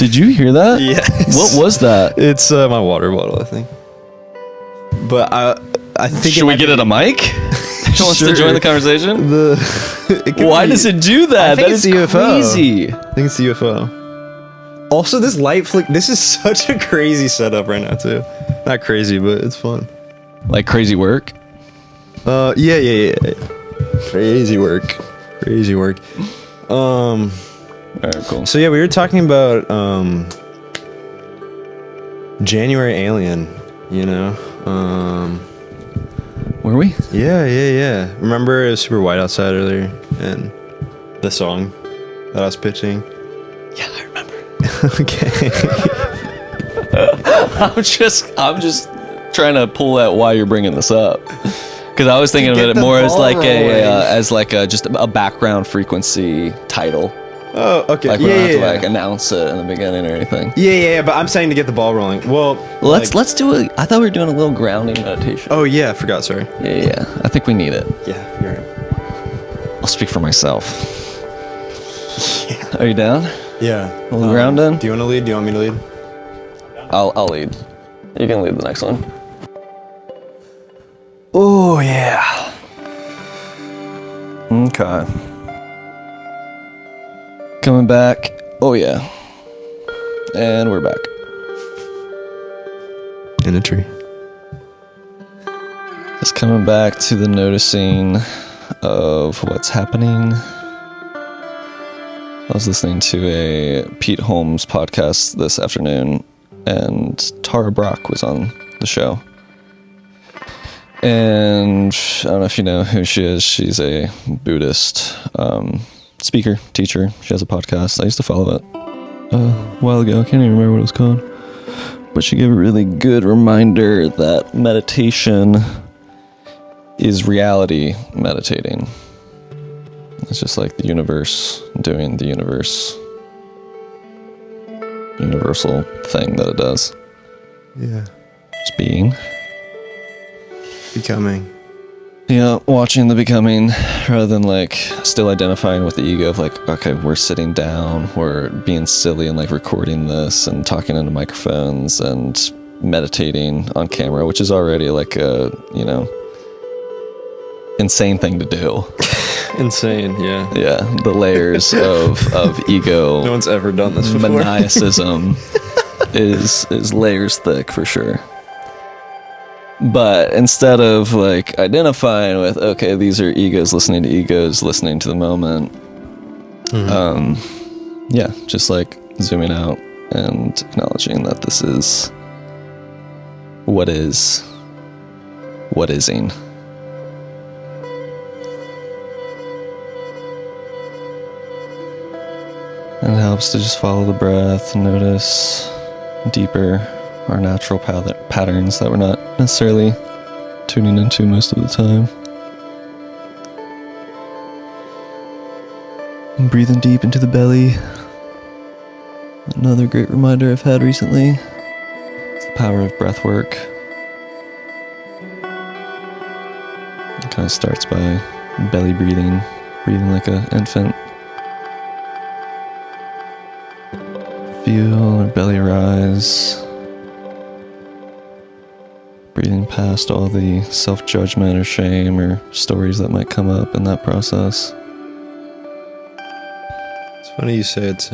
Did you hear that? Yes. What was that? It's my water bottle, I think. But I think Should we get it a mic? Who wants to join the conversation? Why does it do that? I think That it's is the UFO. crazy. I think it's the UFO. Also, this light flick. This is such a crazy setup right now, too. Not crazy, but it's fun. Like crazy work? Yeah. Crazy work. All right, cool. So yeah, we were talking about January Alien, you know. Were we? Yeah. Remember it was super white outside earlier, and the song that I was pitching. Yeah, I remember. Okay. I'm just trying to pull at why you're bringing this up. Because I was thinking of get it the more as ball like rolling. just a background frequency title. Oh, okay. Like we don't have to like announce it in the beginning or anything. Yeah. But I'm saying to get the ball rolling. Well, Let's do it. I thought we were doing a little grounding meditation. Oh yeah, I forgot. Sorry. Yeah. I think we need it. Yeah, you're right. I'll speak for myself. Yeah. Are you down? Yeah. A little grounding? Do you want to lead? Do you want me to lead? I'll lead. You can lead the next one. Oh yeah. Okay. Coming back. Oh yeah. And we're back. In a tree. Just coming back to the noticing of what's happening. I was listening to a Pete Holmes podcast this afternoon, and Tara Brach was on the show. And I don't know if you know who she is. She's a Buddhist speaker, teacher. She has a podcast. I used to follow it a while ago. I can't even remember what it was called. But she gave a really good reminder that meditation is reality meditating. It's just like the universe doing the universal thing that it does. Yeah. Just being. Becoming. Yeah, watching the becoming rather than like still identifying with the ego of like, okay, we're sitting down, we're being silly and like recording this and talking into microphones and meditating on camera, which is already like a, insane thing to do. Insane, yeah. Yeah, the layers of ego. No one's ever done this before. Maniacism is layers thick for sure. But instead of like identifying with, okay, these are egos listening to the moment. Mm-hmm. Just like zooming out and acknowledging that this is what ising. And it helps to just follow the breath and notice deeper our natural patterns that we're not necessarily tuning into most of the time. And breathing deep into the belly. Another great reminder I've had recently. It's the power of breath work. It kind of starts by belly breathing like an infant. Feel our belly rise. Breathing past all the self-judgment or shame or stories that might come up in that process. It's funny you say it's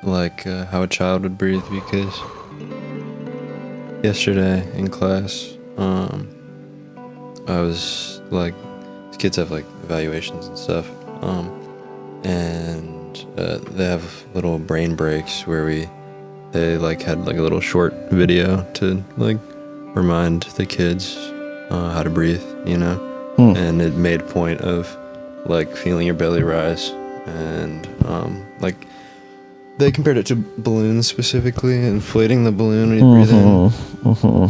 like how a child would breathe, because yesterday in class, I was like, kids have like evaluations and stuff, and they have little brain breaks where they like had like a little short video to like remind the kids how to breathe, and it made point of like feeling your belly rise, and like they compared it to balloons, specifically inflating the balloon when you breathe in. Mm-hmm.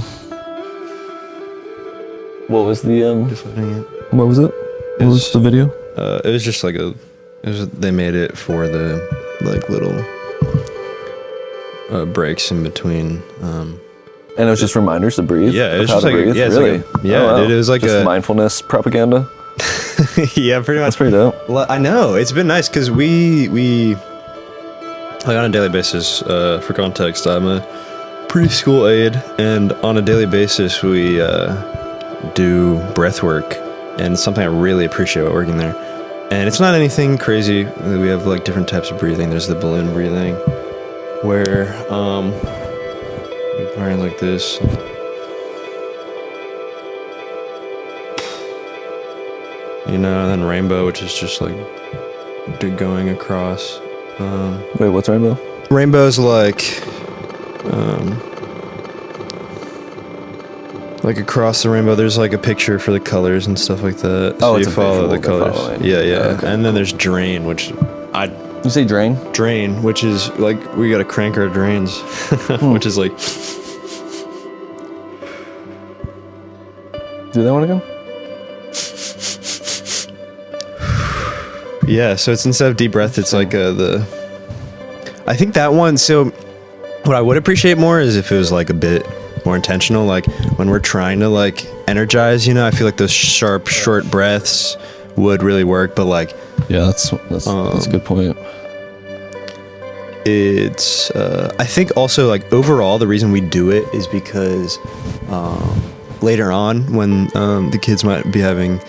What was the Deflating it. what was it? What was the video? It was just like they made it for the like little breaks in between. And it was just reminders to breathe. Yeah, it was how just to like breathe? really. Dude, it was like just a mindfulness propaganda. yeah, pretty much. That's pretty dope. I know, it's been nice because we like on a daily basis, for context, I'm a preschool aide, and on a daily basis we do breath work, and it's something I really appreciate about working there. And it's not anything crazy. We have like different types of breathing. There's the balloon breathing, where you're probably like this. You know, and then rainbow, which is just like going across. Wait, what's rainbow? Rainbow's like across the rainbow. There's like a picture for the colors and stuff like that. Oh, so it's you a follow visual the colors. following. Yeah. Oh, okay. And then there's drain, which You say drain? which is like we gotta crank our drains, which is like. Do they want to go? Yeah, so it's instead of deep breath, it's like I think that one, so what I would appreciate more is if it was like a bit more intentional, like when we're trying to like energize, you know, I feel like those sharp, short breaths would really work, but like... Yeah, that's a good point. It's, I think also like overall the reason we do it is because later on when the kids might be having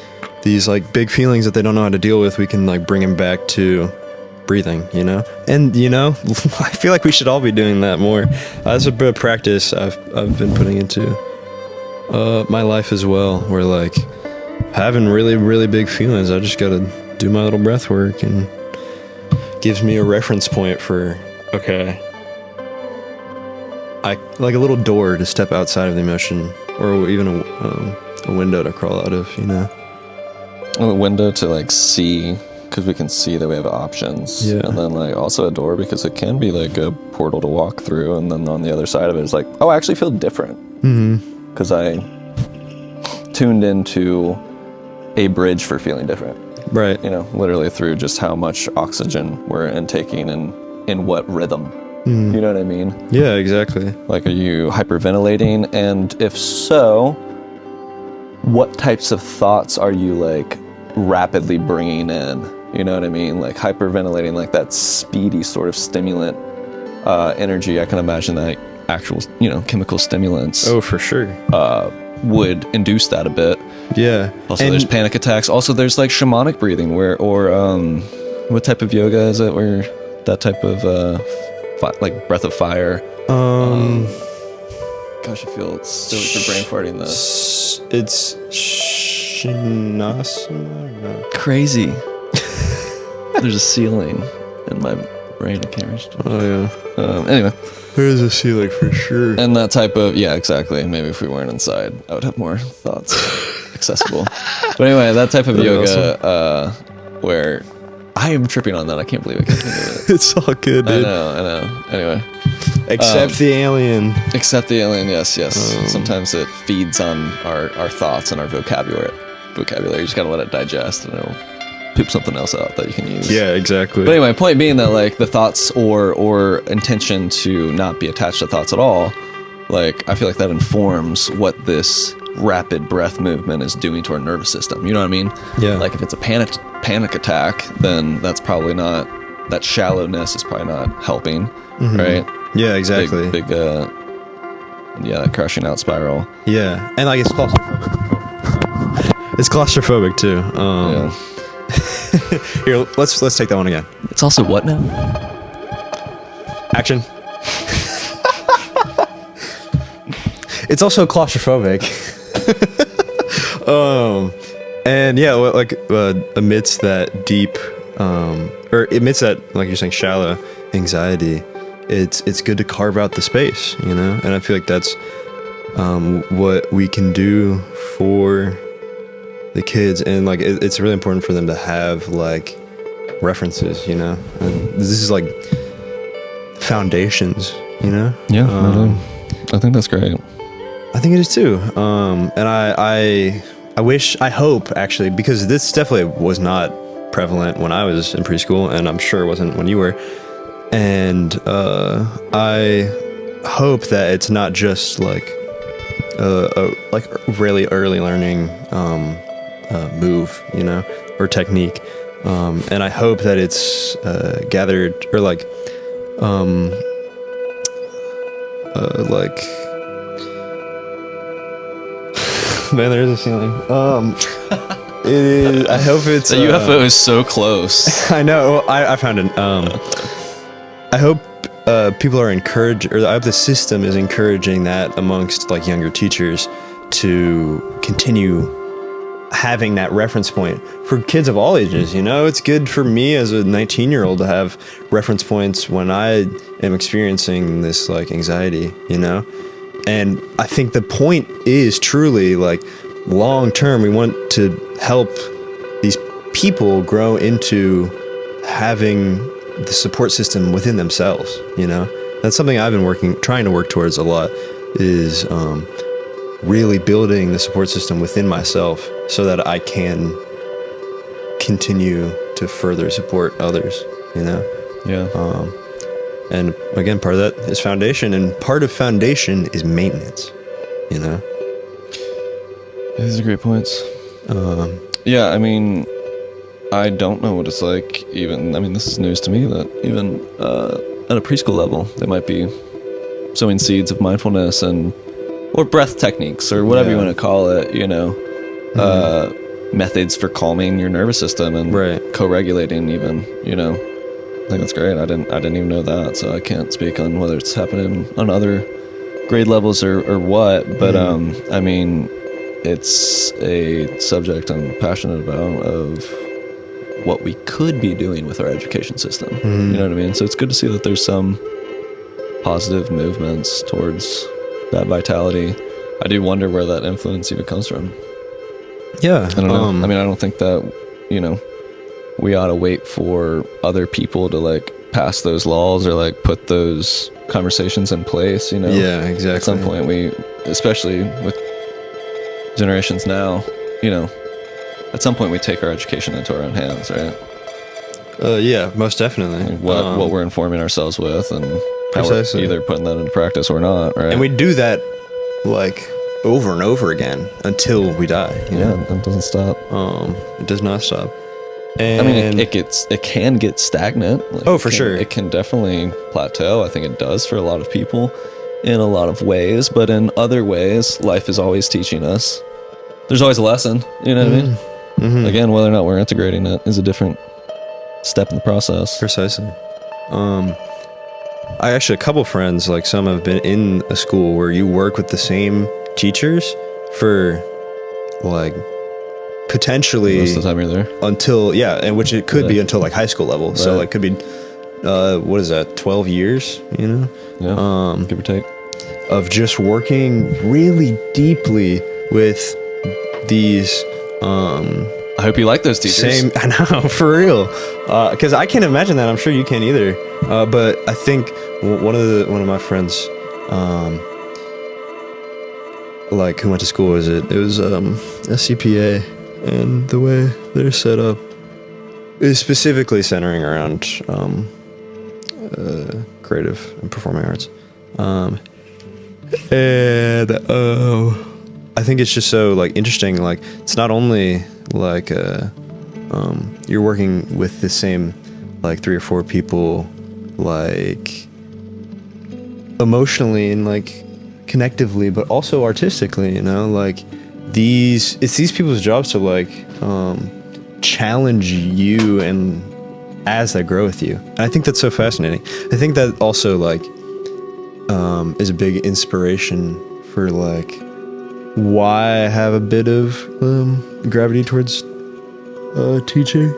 these like big feelings that they don't know how to deal with, we can like bring them back to breathing, you know? And you know, I feel like we should all be doing that more. That's a bit of practice I've been putting into my life as well, where like having really, really big feelings, I just gotta do my little breath work, and gives me a reference point for, okay, I like a little door to step outside of the emotion, or even a window to crawl out of, you know? A window to like see, because we can see that we have options. Yeah. And then like also a door, because it can be like a portal to walk through, and then on the other side of it is like, oh, I actually feel different. Mm-hmm. Because I tuned into a bridge for feeling different. Right. You know, literally through just how much oxygen we're intaking and in what rhythm. Mm. You know what I mean? Yeah, exactly. Like, are you hyperventilating? And if so, what types of thoughts are you like rapidly bringing in? You know what I mean? Like hyperventilating, like that speedy sort of stimulant energy. I can imagine that actual, you know, chemical stimulants. Oh, for sure. Would induce that a bit. Yeah. Also, there's panic attacks. Also, there's like shamanic breathing, or what type of yoga is it? Where that type of like breath of fire. Gosh, I feel silly for brain farting this. It's Shinasana? No. Crazy. There's a ceiling in my brain. I can't reach. Oh yeah. Anyway, there's a ceiling for sure. And that type of, yeah, exactly. Maybe if we weren't inside, I would have more thoughts accessible. But anyway, that type of yoga, awesome. Where I am tripping on that. I can't believe I can't think of it. It's all good, dude. I know. Anyway. Except the alien. Except the alien, yes. Sometimes it feeds on our thoughts and our vocabulary. You just gotta let it digest, and it'll poop something else out that you can use. Yeah, exactly. But anyway, point being that like the thoughts or intention to not be attached to thoughts at all, like I feel like that informs what this rapid breath movement is doing to our nervous system. You know what I mean? Yeah. Like if it's a panic attack, then that's probably not, that shallowness is probably not helping, mm-hmm. right? Yeah, exactly. Big crushing out spiral. Yeah, and like it's claustrophobic. It's claustrophobic too. Yeah. Here, let's take that one again. It's also what now? Action. It's also claustrophobic. And yeah, like amidst that deep, or amidst that, like you're saying, shallow anxiety, it's good to carve out the space, you know. And I feel like that's what we can do for the kids, and like it's really important for them to have like references, you know. And this is like foundations, you know. Yeah, I think that's great. I think it is too. And I hope actually, because this definitely was not prevalent when I was in preschool, and I'm sure it wasn't when you were. And I hope that it's not just like a really early learning move, you know, or technique. And I hope that it's gathered, or like like, man, there is a ceiling. It is, I hope it's The UFO is so close. I know. I found it. I hope people are encouraged, or I hope the system is encouraging that amongst like younger teachers to continue having that reference point for kids of all ages. You know, it's good for me as a 19-year-old to have reference points when I am experiencing this like anxiety, you know? And I think the point is truly like long term, we want to help these people grow into having the support system within themselves, you know? That's something I've been trying to work towards a lot, is really building the support system within myself so that I can continue to further support others, you know? Yeah. And again, part of that is foundation, and part of foundation is maintenance, you know? These are great points. Yeah, I mean, I don't know what it's like even, I mean, this is news to me that even at a preschool level, they might be sowing seeds of mindfulness or breath techniques or whatever you want to call it, you know, methods for calming your nervous system and co-regulating even, you know. I think that's great. I didn't even know that, so I can't speak on whether it's happening on other grade levels or what, but I mean, it's a subject I'm passionate about, of what we could be doing with our education system. You know what I mean? So it's good to see that there's some positive movements towards that vitality. I do wonder where that influence even comes from. Yeah. I don't know. I mean, I don't think that, you know, we ought to wait for other people to like pass those laws or like put those conversations in place, you know? Yeah, exactly. At some point we, especially with generations now, you know, at some point we take our education into our own hands, right? Yeah, most definitely. Like what we're informing ourselves with and how we're either putting that into practice or not, right? And we do that like over and over again until we die. You know? It doesn't stop. It does not stop. And I mean, it can get stagnant. Like, for sure. It can definitely plateau. I think it does for a lot of people in a lot of ways, but in other ways, life is always teaching us. There's always a lesson, you know what I mean? Mm-hmm. Again, whether or not we're integrating it is a different step in the process. Precisely. I actually, a couple friends, like some have been in a school where you work with the same teachers for like potentially most of the time you're there until and which it could be until like high school level. So like could be what is that, 12 years, you know? Give or take, of just working really deeply with these I hope you like those teachers. I know, for real, because I can't imagine that. I'm sure you can't either, but I think one of my friends like who went to school, it was a CPA, and the way they're set up is specifically centering around creative and performing arts, and I think it's just so like interesting. Like it's not only like you're working with the same like 3 or 4 people, like emotionally and like connectively, but also artistically, you know, like it's these people's jobs to like challenge you and as they grow with you. And I think that's so fascinating. I think that also like is a big inspiration for like why I have a bit of gravity towards teaching,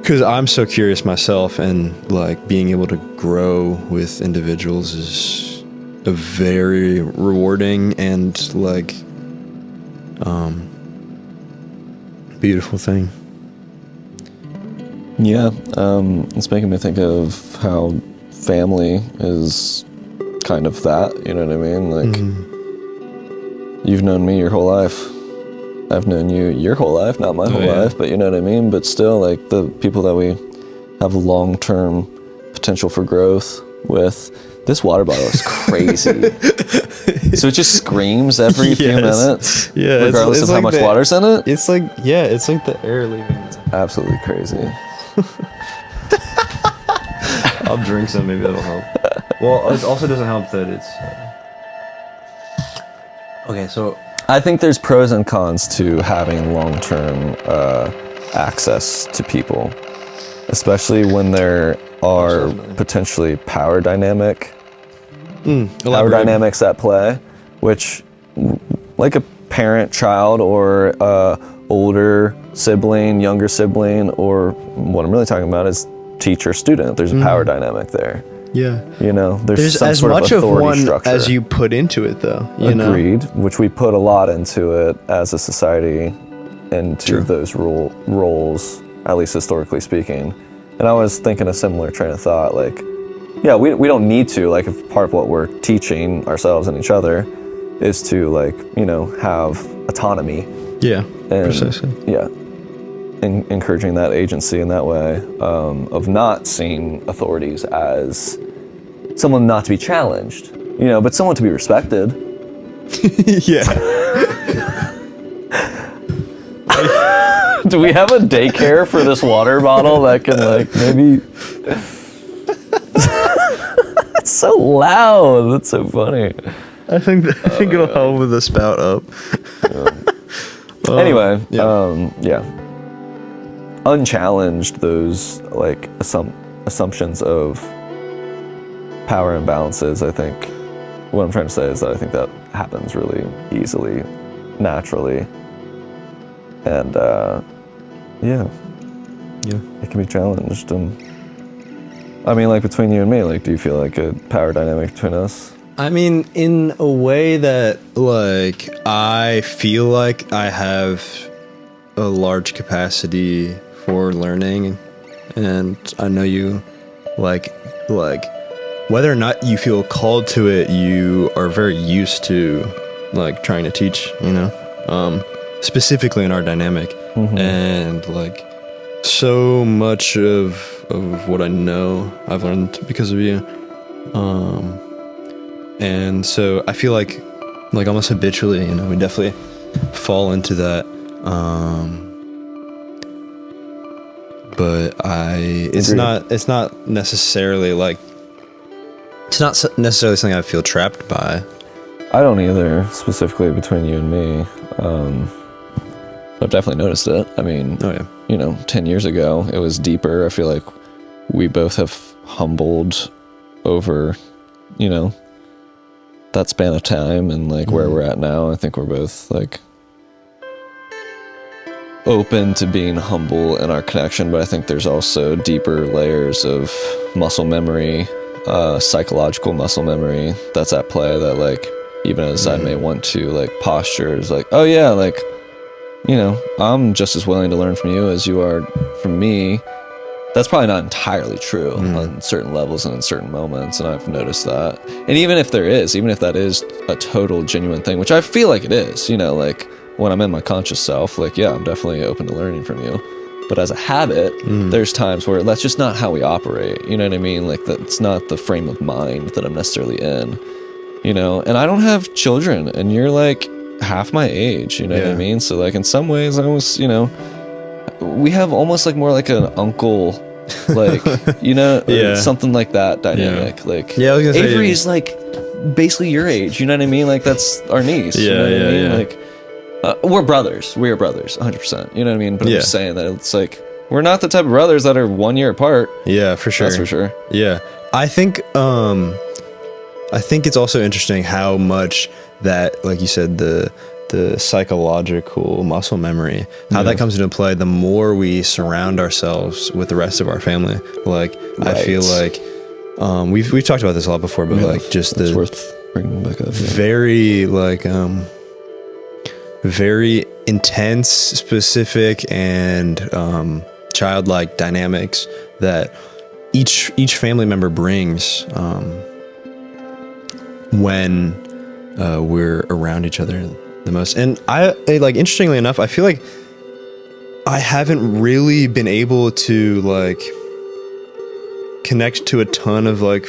because I'm so curious myself, and like being able to grow with individuals is a very rewarding and like beautiful thing. Yeah, it's making me think of how family is kind of that, you know what I mean? Like, you've known me your whole life. I've known you your whole life, not my whole life, but you know what I mean? But still, like, the people that we have long-term potential for growth with, this water bottle is crazy. So it just screams every few minutes, regardless of how much water's in it? It's like, it's like the air leaving. Absolutely crazy. I'll drink some. Maybe that'll help. Well, it also doesn't help that it's. Okay, so I think there's pros and cons to having long-term access to people, especially when there are potentially power dynamics at play, which, like a parent, child, or older sibling, younger sibling, or what I'm really talking about is teacher, student. There's a power dynamic there. Yeah. You know, there's some as sort much of authority one structure. as you put into it, though. Agreed, which we put a lot into it as a society, into those roles, at least historically speaking. And I was thinking a similar train of thought, like, yeah, we don't need to, like, if part of what we're teaching ourselves and each other is to, like, you know, have autonomy. Yeah, And, precisely. Yeah. Encouraging that agency in that way, of not seeing authorities as someone not to be challenged, you know, but someone to be respected. Yeah. Do we have a daycare for this water bottle that can, like, maybe... It's so loud. That's so funny. I think it'll help with the spout up. Anyway, yeah. Unchallenged, those, like, assumptions of power imbalances, I think, what I'm trying to say is that I think that happens really easily, naturally. And, yeah, it can be challenged. And I mean, like, between you and me, like, do you feel like a power dynamic between us? I mean, in a way that, like, I feel like I have a large capacity for learning, and I know you, like, whether or not you feel called to it, you are very used to, like, trying to teach, you know, specifically in our dynamic. And, like, so much of what I know I've learned because of you. And so I feel like almost habitually, you know, we definitely fall into that. But it's not necessarily like, it's not necessarily something I feel trapped by. I don't either, specifically between you and me. I've definitely noticed it. I mean, you know, 10 years ago, it was deeper. I feel like we both have humbled over, you know, that span of time, and, like, where we're at now. I think we're both, like, open to being humble in our connection, but I think there's also deeper layers of muscle memory, psychological muscle memory that's at play that, like, even as I may want to, like, posture is like, oh yeah, like, you know, I'm just as willing to learn from you as you are from me. That's probably not entirely true on certain levels and in certain moments, and I've noticed that. And even if that is a total genuine thing, which I feel like it is, you know, like, when I'm in my conscious self, like, yeah, I'm definitely open to learning from you. But as a habit, there's times where that's just not how we operate, you know what I mean? Like, that's not the frame of mind that I'm necessarily in, you know? And I don't have children, and you're, like, half my age, you know what I mean? So, like, in some ways, I almost, you know, we have almost, like, more like an uncle, like, you know, something like that dynamic. Like, I was gonna say, Avery's, like, basically your age, you know what I mean? Like, that's our niece, you know what I mean? Like, we're brothers. We are brothers, 100%. You know what I mean? But I'm just saying that it's like, we're not the type of brothers that are 1 year apart. Yeah, for sure. That's for sure. Yeah. I think it's also interesting how much that, like you said, the psychological muscle memory, how that comes into play the more we surround ourselves with the rest of our family. Like, I feel like we've talked about this a lot before, but like, just it's worth bringing back up. Very, like, very intense, specific, and childlike dynamics that each family member brings when we're around each other the most. And I like, interestingly enough, I feel like I haven't really been able to, like, connect to a ton of, like,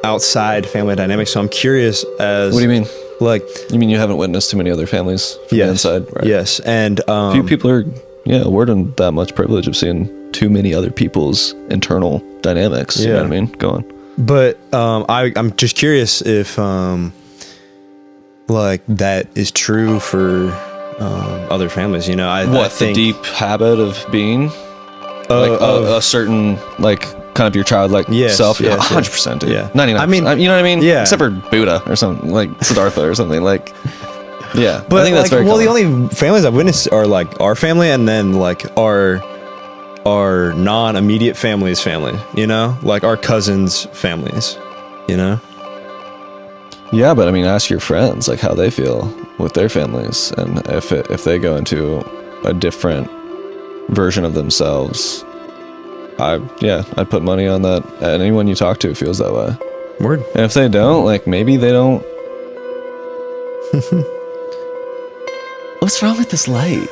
outside family dynamics. So I'm curious as... What do you mean? Like, you mean you haven't witnessed too many other families from the inside, right? Yes, and few people are awarded that much privilege of seeing too many other people's internal dynamics. You know what I mean? Go on. But I'm just curious if like that is true for other families. You know, I think the deep habit of being like a certain like kind of your childlike self. Yeah, 100%. Dude. Yeah, 99%. I mean, you know what I mean? Yeah. Except for Buddha or something like Siddhartha or something like. Yeah, but I think that's very common. the only families I've witnessed are like our family, and then like our non-immediate families, you know, like our cousins' families, you know. Yeah, but I mean, ask your friends like how they feel with their families, and if they go into a different version of themselves, I'd put money on that. Anyone you talk to feels that way. Word. And if they don't, like maybe they don't. What's wrong with this light?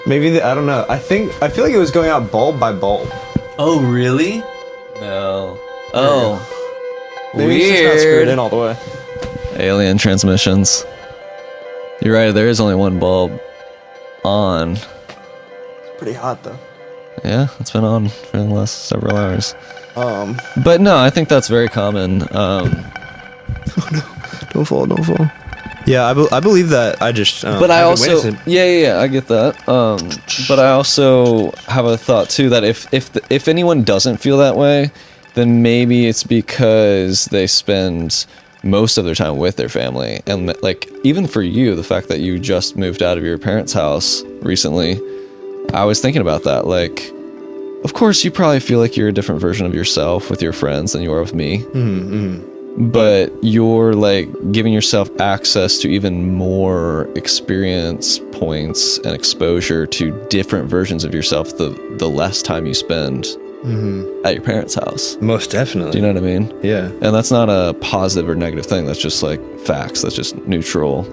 Maybe I don't know. I feel like it was going out bulb by bulb. Oh really? No. Oh. Maybe it's just not screwed in all the way. Alien transmissions. You're right, there is only one bulb on. It's pretty hot though. Yeah, it's been on for the last several hours. Um, But no, I think that's very common. oh no. Don't fall. Yeah, I believe that. I just But I also I get that. But I also have a thought too that if anyone doesn't feel that way, then maybe it's because they spend most of their time with their family. And like even for you, the fact that you just moved out of your parents' house recently, I was thinking about that. Like, of course, you probably feel like you're a different version of yourself with your friends than you are with me. But you're like giving yourself access to even more experience points and exposure to different versions of yourself the less time you spend at your parents' house. Most definitely. Do you know what I mean? Yeah. And that's not a positive or negative thing. That's just like facts. That's just neutral.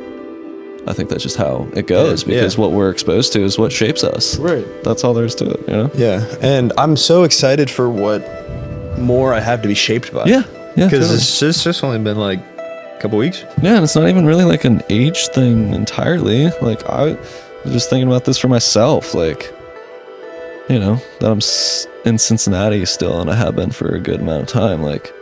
I think that's just how it goes because what we're exposed to is what shapes us. Right. That's all there is to it, you know? Yeah. And I'm so excited for what more I have to be shaped by. Yeah. Yeah. Because Totally. it's just only been like a couple weeks. Yeah, and it's not even really like an age thing entirely. Like I was just thinking about this for myself, like, you know, that I'm in Cincinnati still and I have been for a good amount of time, like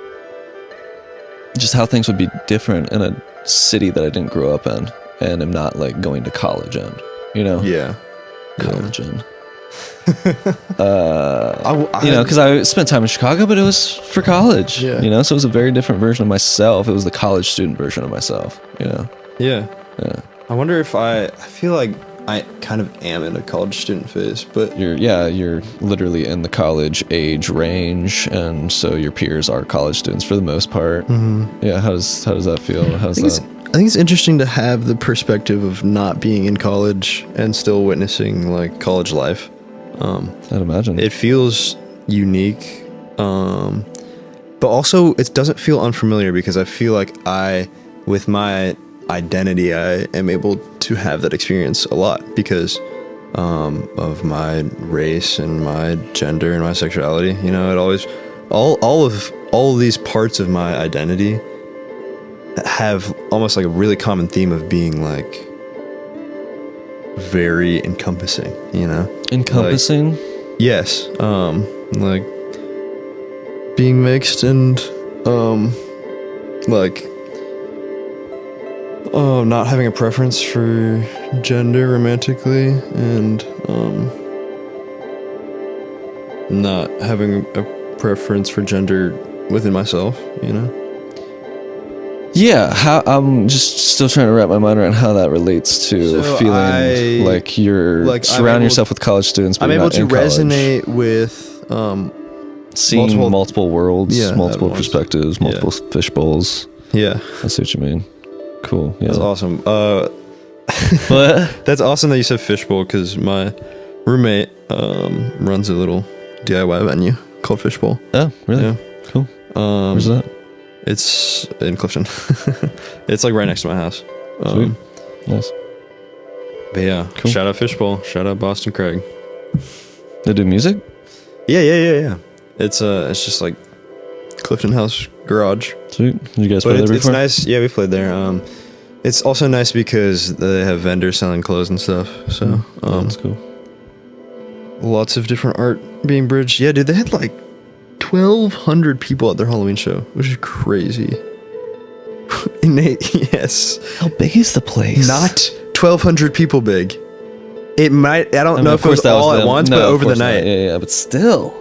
just how things would be different in a city that I didn't grow up in and am not like going to college in, you know? Yeah. College in. You know, because I spent time in Chicago, but it was for college. Yeah. You know, so it was a very different version of myself. It was the college student version of myself. You know. Yeah. Yeah. I wonder if I feel like I kind of am in a college student phase, but You're literally in the college age range, and so your peers are college students for the most part. Yeah. How does that feel? How's that? I think it's interesting to have the perspective of not being in college and still witnessing like college life. I'd imagine. It feels unique, but also it doesn't feel unfamiliar because I feel like with my identity, I am able to have that experience a lot because of my race and my gender and my sexuality. You know, it always all of these parts of my identity have almost like a really common theme of being like very encompassing, you know? Encompassing? Like, yes. Like being mixed and like not having a preference for gender romantically and not having a preference for gender within myself, you know? Yeah, I'm just still trying to wrap my mind around how that relates to So feeling like you're surrounding yourself with college students. But I'm you're able not to in college. resonate with Seeing multiple worlds, Yeah, multiple at once. perspectives, multiple fish bowls. Yeah, I see what you mean. Cool. Yeah. that's awesome. What? That's awesome that you said fishbowl because my roommate runs a little DIY venue called Fishbowl. Oh, really? Yeah. Cool. Where's that? It's in Clifton. It's like right next to my house. Sweet. Nice. But yeah, Cool. shout out Fishbowl. Shout out Boston Craig. They do music? Yeah. It's just like Clifton House Garage. Sweet. Did you guys But play there it's before? nice. Yeah, we played there. It's also nice because they have vendors selling clothes and stuff. So That's cool. lots of different art being bridged. Yeah, dude, they had like 1,200 people at their Halloween show, which is crazy. Yes. How big is the place? Not 1,200 people big. It might, I don't know if it was all at once, but over the night. Yeah, but still.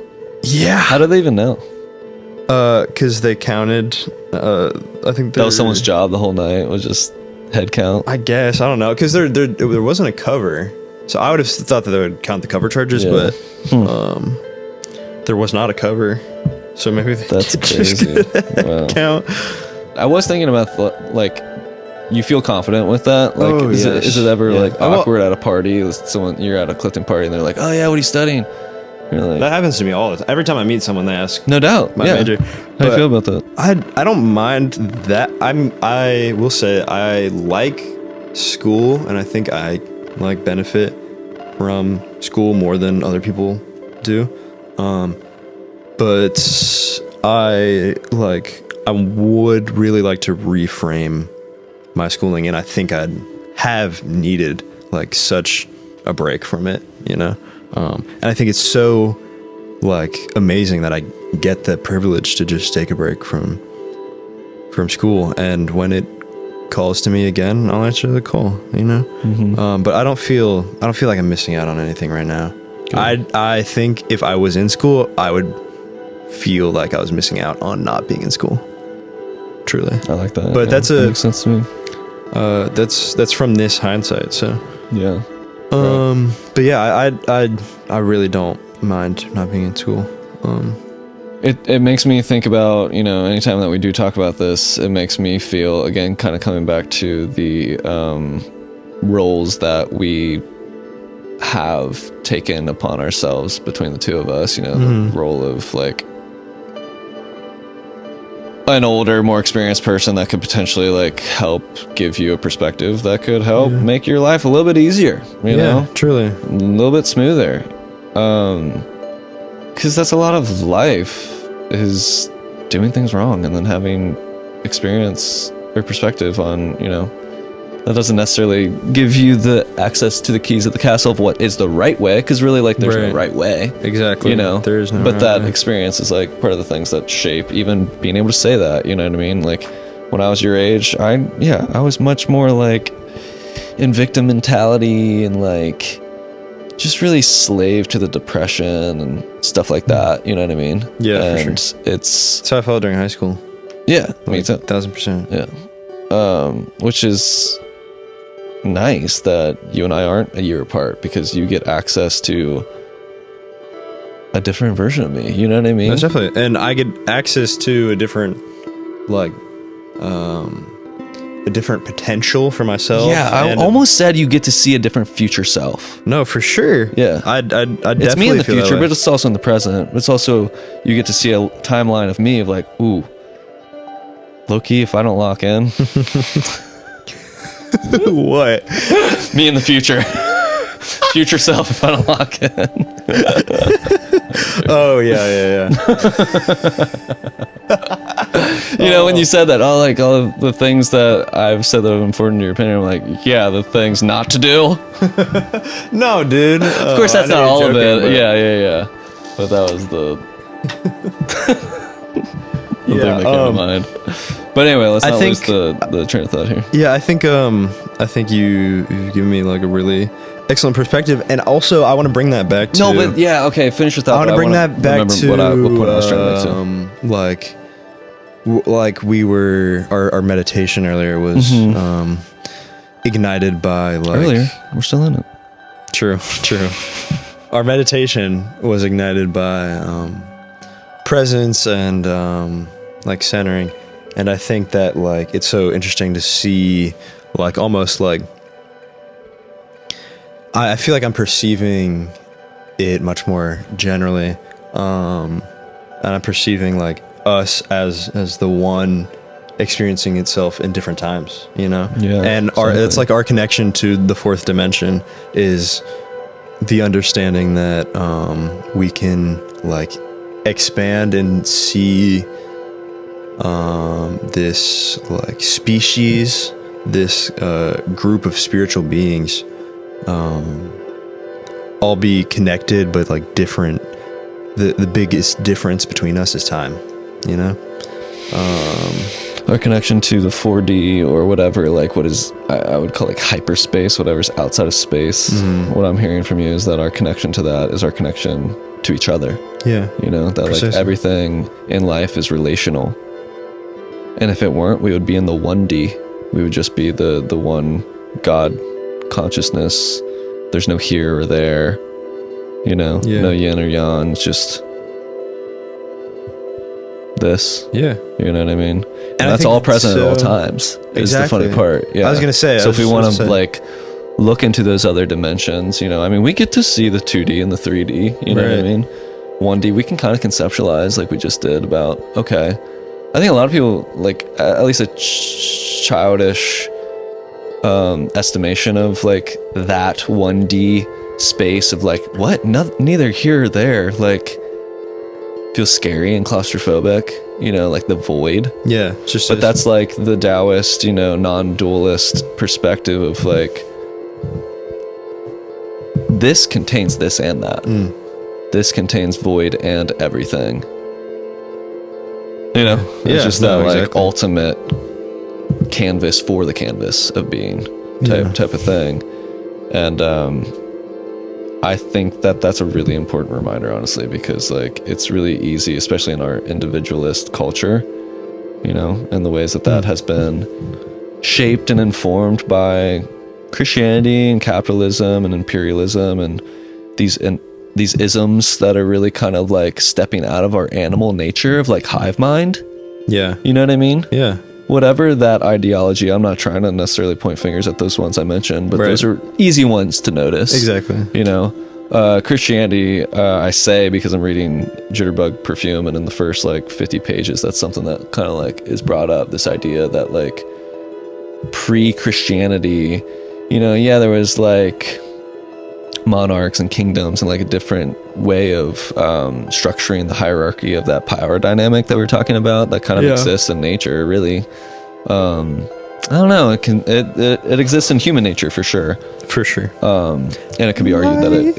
Yeah. How do they even know? Because they counted, I think that was someone's job the whole night, was just head count. I guess, I don't know, because there wasn't a cover. So I would have thought that they would count the cover charges, but there was not a cover. So maybe that's crazy. Wow. Count. I was thinking about like, you feel confident with that? Like, is it ever like awkward at a party? You're at a Clifton party and they're like, "Oh yeah, what are you studying?" You're like, that happens to me all the time. Every time I meet someone, they ask. No doubt. My major. How do you feel about that? I don't mind that. I will say I like school, and I think I like benefit from school more than other people do. But I would really like to reframe my schooling, and I think I'd have needed like such a break from it, you know? And I think it's so like amazing that I get the privilege to just take a break from school, and when it calls to me again, I'll answer the call, you know? Mm-hmm. But I don't feel like I'm missing out on anything right now. I think if I was in school, I would feel like I was missing out on not being in school. Truly. I like that. But that makes sense to me. That's from this hindsight, so yeah. But yeah, I really don't mind not being in school. It makes me think about, you know, anytime that we do talk about this, it makes me feel, again, kind of coming back to the roles that we have taken upon ourselves between the two of us, you know, the role of like an older, more experienced person that could potentially like help give you a perspective that could help make your life a little bit easier, you know? Truly. A little bit smoother. Because that's a lot of life, is doing things wrong and then having experience or perspective on, you know, that doesn't necessarily give you the access to the keys of the castle of what is the right way, because really, like, there's no right way. Exactly. You know? There is no but right that way. experience is, like, part of the things that shape even being able to say that, you know what I mean? Like, when I was your age, I was much more, like, in victim mentality and, like, just really slave to the depression and stuff like that, you know what I mean? Yeah, and for sure. It's... That's how I felt during high school. Yeah, me too. 1,000%. Yeah. Which is nice that you and I aren't a year apart, because you get access to a different version of me, you know what I mean? That's definitely, and I get access to a different, like, a different potential for myself. Yeah, I almost said you get to see a different future self. No, for sure. Yeah. I definitely It's me in the feel that future, way. but it's also in the present. It's also, you get to see a timeline of me of like, ooh, low-key, if I don't lock in. What? Me in the future. Future self if I don't lock in. Oh, yeah. You know, when you said that, all of the things that I've said that are important to your opinion, I'm like, yeah, the things not to do. No, dude. Of course, that's not all of it. Yeah. But that was the thing that came to mind. But anyway, let's not lose the train of thought here. Yeah, I think you've given me like a really excellent perspective, and also I want to bring that back to. No, but yeah, okay, finish your thought. I want to bring that back to what point I was trying to make to. Like we were our meditation earlier was ignited by like Earlier, we're still in it. True. Our meditation was ignited by presence and like centering. And I think that like it's so interesting to see like almost like I feel like I'm perceiving it much more generally. And I'm perceiving like us as the one experiencing itself in different times, you know? Yeah. And it's like our connection to the fourth dimension is the understanding that we can like expand and see this like species, this group of spiritual beings all be connected, but like different. The biggest difference between us is time, you know? Our connection to the 4D or whatever, like what is, I would call like hyperspace, whatever's outside of space. What I'm hearing from you is that our connection to that is our connection to each other. Yeah. You know, that Precisely. like everything in life is relational. And if it weren't, we would be in the 1D. We would just be the one God consciousness. There's no here or there, you know, no yin or yang. It's just this. Yeah. You know what I mean? And I that's think all present at all so. times. Is Exactly. the funny part. Yeah. I was gonna say, So if we want to say. like look into those other dimensions, you know, I mean, we get to see the 2D and the 3D. You know what I Right. mean? 1D, we can kind of conceptualize like we just did about. Okay, I think a lot of people like at least a childish estimation of like that 1D space of like what neither here or there, like feels scary and claustrophobic, you know, like the void. Yeah. Just But that's like the Taoist, you know, non-dualist perspective of like this contains this and that. This contains void and everything. You know, it's Yeah, just no, that like exactly. ultimate canvas for the canvas of being type of thing. And I think that that's a really important reminder, honestly, because like it's really easy, especially in our individualist culture, you know, and the ways that has been shaped and informed by Christianity and capitalism and imperialism and these isms that are really kind of like stepping out of our animal nature of like hive mind. Yeah. You know what I mean? Yeah. Whatever that ideology, I'm not trying to necessarily point fingers at those ones I mentioned, but Right. those are easy ones to notice. Exactly. You know, Christianity, I say because I'm reading Jitterbug Perfume, and in the first like 50 pages, that's something that kind of like is brought up, this idea that like pre-Christianity, you know, yeah, there was like monarchs and kingdoms and like a different way of structuring the hierarchy of that power dynamic that we're talking about that kind of exists in nature, really. I don't know, it exists in human nature for sure. For sure. And it can be argued that it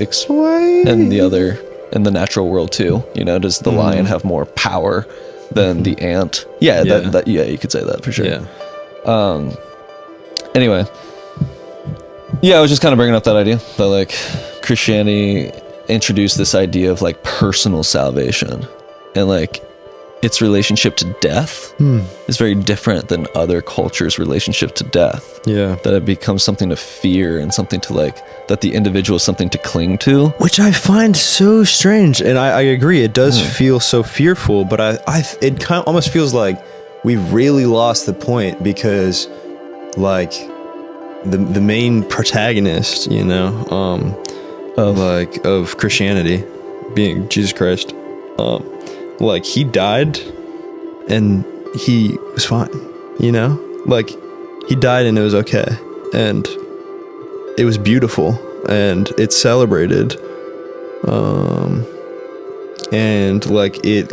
in the natural world too. You know, does the lion have more power than the ant? Yeah, that you could say that for sure. Yeah. Anyway, yeah, I was just kind of bringing up that idea that like Christianity introduced this idea of like personal salvation, and like its relationship to death is very different than other cultures' relationship to death. Yeah. That it becomes something to fear and something to like, that the individual is something to cling to. Which I find so strange, and I agree, it does feel so fearful, but it kind of almost feels like we've really lost the point, because like the main protagonist, you know, of Christianity, being Jesus Christ, like he died and he was fine, you know, like he died and it was okay, and it was beautiful and it's celebrated, and like it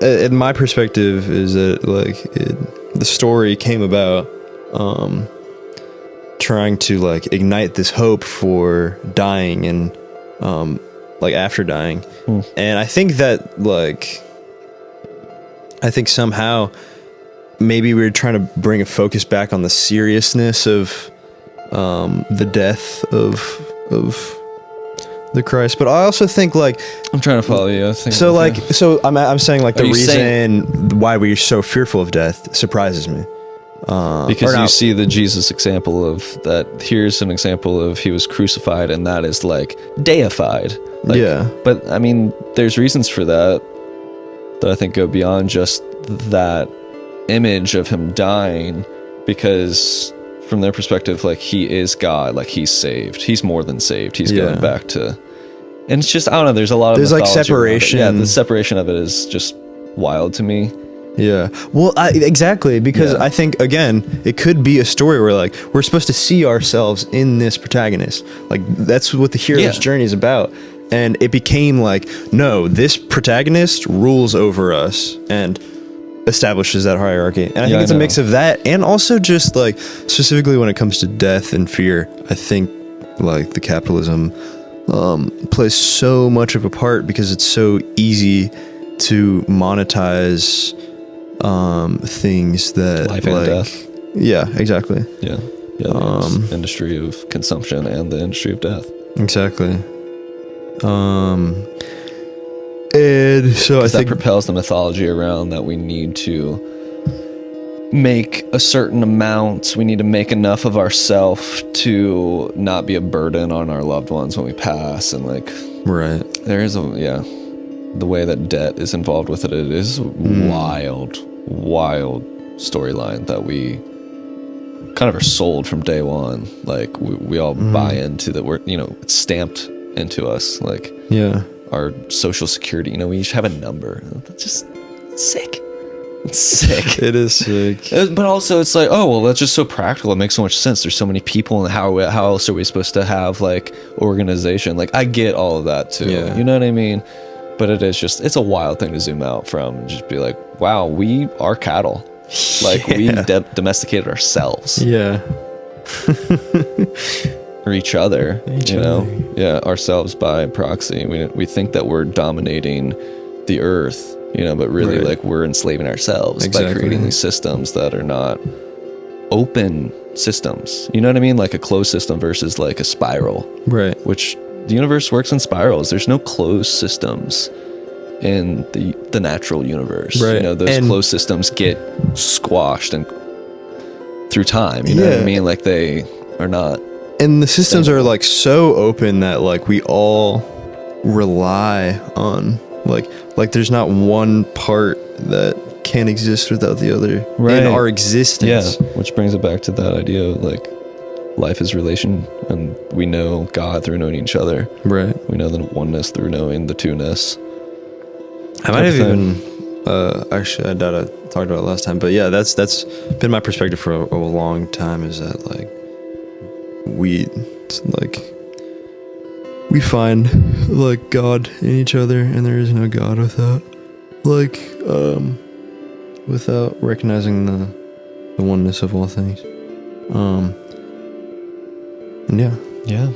in my perspective is that the story came about trying to like ignite this hope for dying and like after dying. And I think that somehow maybe we were trying to bring a focus back on the seriousness of the death of the Christ. But I also think like I'm trying to follow you. I think so like so I'm saying like the you reason why we're so fearful of death surprises me. Because you see the Jesus example of that. Here's an example of he was crucified, and that is like deified. Like, Yeah. But I mean, there's reasons for that I think go beyond just that image of him dying, because from their perspective, like he is God, like he's saved. He's more than saved. He's going back to, and it's just, I don't know. There's a lot of like mythology around it. separation. Yeah, the separation of it is just wild to me. Yeah. Well, exactly, because I think, again, it could be a story where like we're supposed to see ourselves in this protagonist. Like that's what the hero's journey is about. And it became like, no, this protagonist rules over us and establishes that hierarchy. And I think it's a mix of that, and also just like specifically when it comes to death and fear, I think like the capitalism plays so much of a part because it's so easy to monetize things that Life and death. Yeah, exactly. Yeah. Yeah. The industry of consumption and the industry of death. Exactly. And so I That think propels the mythology around that we need to make a certain amount. We need to make enough of ourselves to not be a burden on our loved ones when we pass. And like, right. there is the way that debt is involved with it. It is wild storyline that we kind of are sold from day one. Like we all buy into that. We're, it's stamped into us. Like, Yeah. our social security, we each have a number. That's just sick. It's sick. It is sick. But also it's like, oh, well, that's just so practical. It makes so much sense. There's so many people, and how else are we supposed to have like organization? Like, I get all of that too. Yeah. You know what I mean? But it's a wild thing to zoom out from and just be like, wow, we are cattle. Like, we domesticated ourselves. Yeah. Or each other, ourselves by proxy. We think that we're dominating the earth, but really, Right. like, we're enslaving ourselves by Exactly. creating these systems that are not open systems. You know what I mean? Like a closed system versus like a spiral, Right. which the universe works in spirals. There's no closed systems in the natural universe. Right. Those closed systems get squashed and through time. You know what I Yeah. mean? Like, they are not. And the systems are like so open that like we all rely on like there's not one part that can't exist without the other in our existence. Yeah, which brings it back to that idea of like life is relation, and we know God through knowing each other. Right. We know the oneness through knowing the two-ness. I might have Type of even actually, I doubt I talked about it last time, but yeah, that's been my perspective for a long time, is that like we find like God in each other, and there is no God without recognizing the oneness of all things. And Yeah.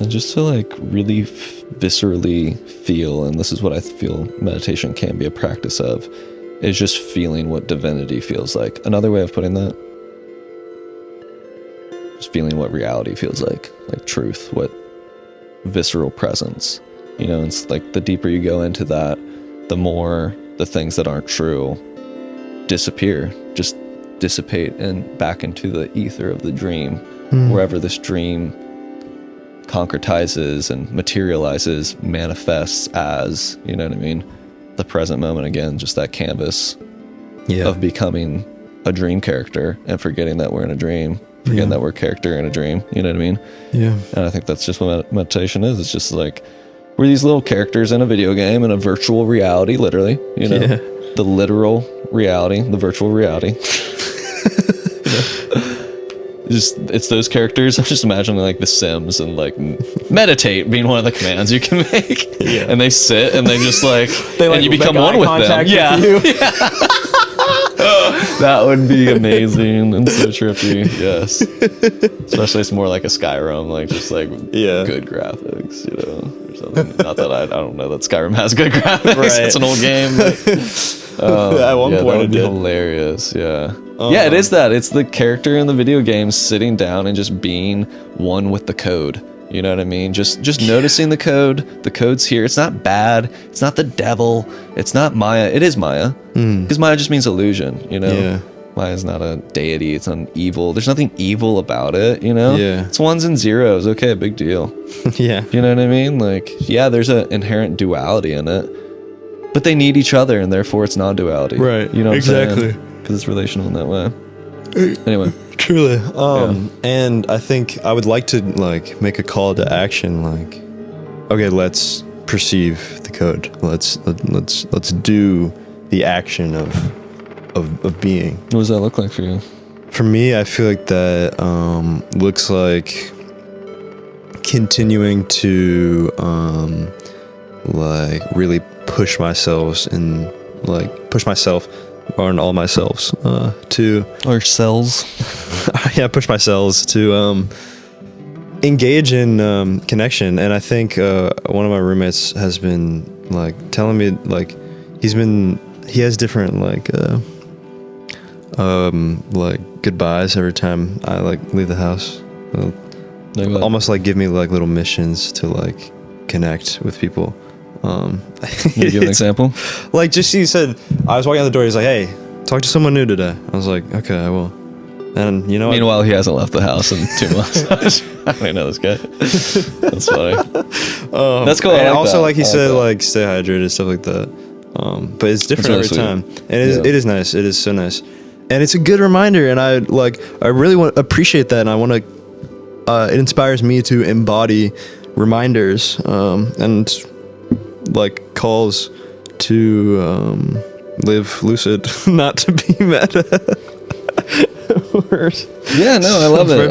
And just to like really viscerally feel, and this is what I feel meditation can be a practice of, is just feeling what divinity feels like. Another way of putting that, just feeling what reality feels like truth, what visceral presence. It's like the deeper you go into that, the more the things that aren't true disappear, just dissipate and back into the ether of the dream, wherever this dream concretizes and materializes, manifests as, you know what I mean? The present moment again, just that canvas of becoming a dream character and forgetting that we're in a dream, forgetting that we're a character in a dream, you know what I mean? Yeah. And I think that's just what meditation is. It's just like, we're these little characters in a video game, in a virtual reality, literally, the literal reality, the virtual reality. It's those characters. I'm just imagining like The Sims and like meditate being one of the commands you can make. Yeah. And they sit and they just like, and you become one with them. Yeah. That would be amazing and so trippy. Yes. Especially it's more like a Skyrim, like just like good graphics, or something. Not that I don't know that Skyrim has good graphics. Right. It's an old game. But, at one point that would it be did. Hilarious. Yeah. Yeah, it is that. It's the character in the video game sitting down and just being one with the code. You know what I mean? Just noticing the code. The code's here. It's not bad. It's not the devil. It's not Maya. It is Maya. Because Maya just means illusion, Yeah. Maya's not a deity. It's not evil. There's nothing evil about it, Yeah. It's ones and zeros. Okay, big deal. Yeah. You know what I mean? Like, yeah, there's an inherent duality in it. But they need each other, and therefore it's non-duality. Right. You know what I'm Exactly. saying? Because it's relational in that way. Anyway. Truly. And I think I would like to like make a call to action, like, okay, let's perceive the code. Let's do the action of being. What does that look like for you? For me, I feel like that looks like continuing to like really push myself on all myselves to Or cells. push myself to engage in connection. And I think one of my roommates has been like telling me like he has different like goodbyes every time I like leave the house. Almost like give me like little missions to like connect with people. Can you give an example? Like just he said, I was walking out the door. He's like, "Hey, talk to someone new today." I was like, "Okay, I will." And you know, meanwhile, he hasn't left the house in 2 months. I don't know this guy. That's funny. That's cool. And also, that. like he said, like stay hydrated, stuff like that. But it's different really every sweet. time, and it is nice. It is so nice, and it's a good reminder. And I really want to appreciate that, and I want to. It inspires me to embody reminders and like calls to live lucid, not to be meta. Yeah, no, I love it.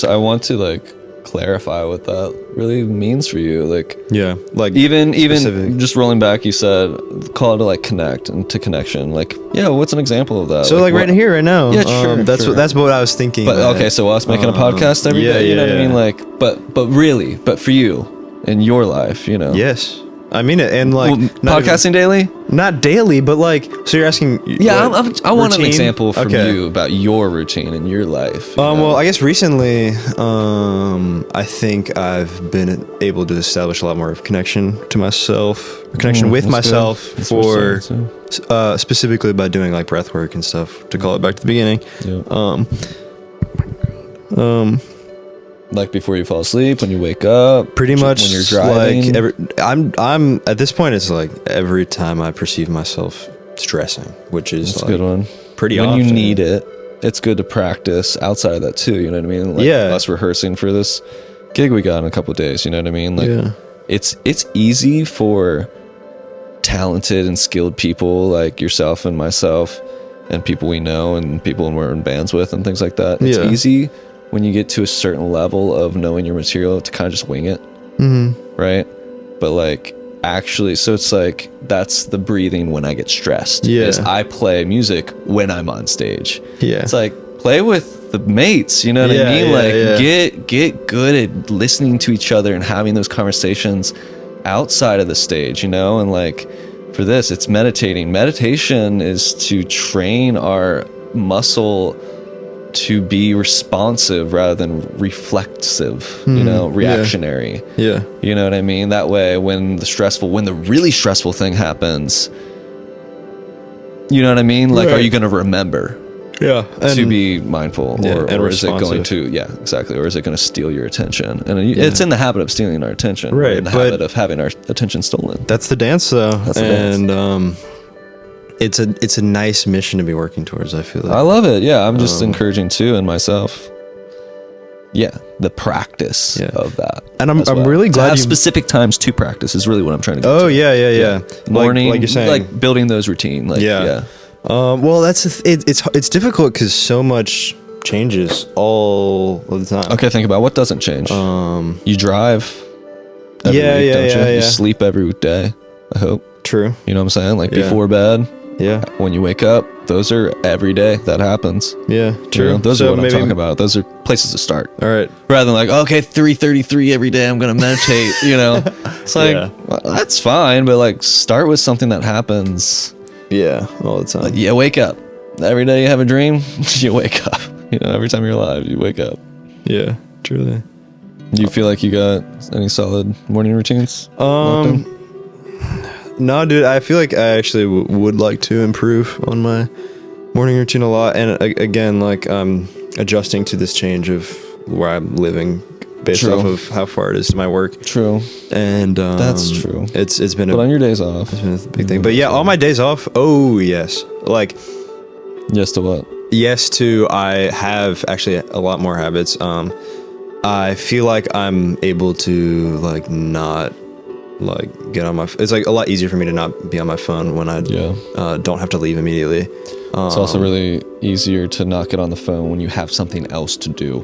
I want to like clarify what that really means for you. Like, yeah, like even specific. just rolling back, you said call to like connect and to connection. Like, yeah, what's an example of that? So like right here, right now. Yeah, sure. That's what I was thinking. But okay, so us making a podcast every day, you know what I mean? Like, but for you in your life, you know. Yes. I mean it, and like podcasting daily, not daily, but like. So you're asking? Yeah, I want an routine? example from you about your routine in your life. You know? Well, I guess recently, I think I've been able to establish a lot more of connection to myself, connection with myself, for specifically by doing like breath work and stuff. To call it back to the beginning. Yeah. Like before you fall asleep, when you wake up, pretty much when you're driving. Like I'm at this point. It's like every time I perceive myself stressing, which is that's like a good one. Pretty when often. You need it. It's good to practice outside of that too. You know what I mean? Like us rehearsing for this gig we got in a couple of days. You know what I mean? Like it's easy for talented and skilled people like yourself and myself, and people we know and people we're in bands with and things like that. It's easy when you get to a certain level of knowing your material to kind of just wing it, right? But like actually, so it's like that's the breathing when I get stressed. Is I play music when I'm on stage. It's like play with the mates, you know what I mean? Get good at listening to each other and having those conversations outside of the stage, you know? And like for this, it's meditating. Meditation is to train our muscle to be responsive rather than reflexive, you know, reactionary. You know what I mean? That way, when the really stressful thing happens, you know what I mean? Like, are you going to remember to be mindful? Or is it going to, exactly. Or is it going to steal your attention? And it's in the habit of stealing our attention. Right. In the habit of having our attention stolen. That's the dance though. It's a nice mission to be working towards, I feel like. I love it. Yeah, I'm just encouraging too in myself. Yeah, the practice of that. And I'm really glad to have specific times to practice is really what I'm trying to get to. Yeah. Morning, like you're saying, like building those routine. Like, well, it's difficult because so much changes all of the time. Okay, think about what doesn't change. You drive every week, don't you? You sleep every day, I hope. True. You know what I'm saying? Like before bed. Yeah. When you wake up, those are every day that happens. Yeah, true. You know, those are what I'm talking about. Those are places to start. All right. Rather than like, okay, 3:33 every day, I'm going to meditate, you know. It's like, well, that's fine, but like start with something that happens. Yeah, all the time. Like, wake up. Every day you have a dream, you wake up. You know, every time you're alive, you wake up. Yeah, truly. Do you feel like you got any solid morning routines? No, dude, I feel like I actually would like to improve on my morning routine a lot. And again, like I'm adjusting to this change of where I'm living based off of how far it is to my work. True. And that's true. It's been on your days off. It's been a big thing. But yeah, all my days off, oh yes. Like yes to what? Yes to I have actually a lot more habits. I feel like I'm able to like not like get on my it's like a lot easier for me to not be on my phone when I don't have to leave immediately. It's also really easier to not get on the phone when you have something else to do.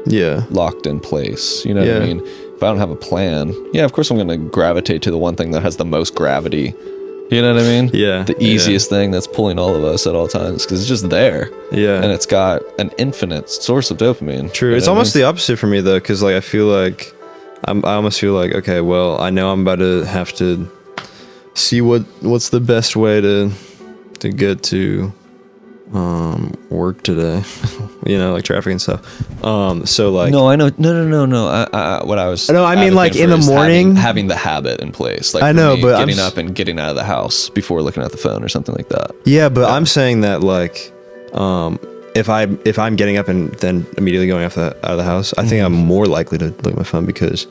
Yeah. Locked in place. You know what I mean? If I don't have a plan, of course I'm going to gravitate to the one thing that has the most gravity You know what I mean? Yeah, The easiest thing that's pulling all of us at all times because it's just there. Yeah. And it's got an infinite source of dopamine. True. You It's know what I almost mean? the opposite for me though, because like I feel like I almost feel like, okay, well, I know I'm about to have to see what's the best way to get to work today. You know, like traffic and stuff. So like No, I know. No. What I was. No, I mean, like, advocating in the for is morning- having the habit in place. Like I for know, me, but I'm getting s- up and getting out of the house before looking at the phone or something like that. yeah, but I'm saying that like if I'm getting up and then immediately going out of the house, I think I'm more likely to look at my phone because